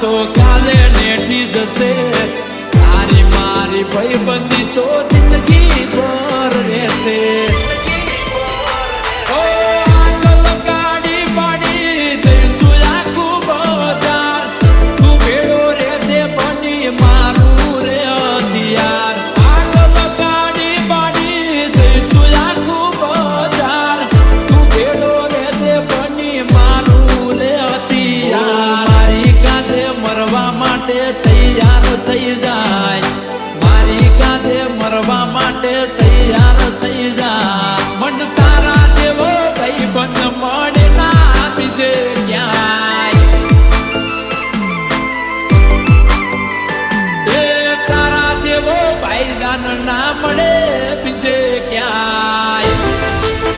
તો કાલે નેઠી જશે તારી મારી ભાઈબંધી તો જિંદગી ભર રહેશે ગાડી પાડી દઈશું આખું બજાર તું ભેળો રહેશે બની મારું રે હથિયાર ગાડી પાડી દઈશું આખું બજાર તું ભેળો રહેશે બની મારું રે હથિયાર મરવા માટે તૈયાર થઈ જા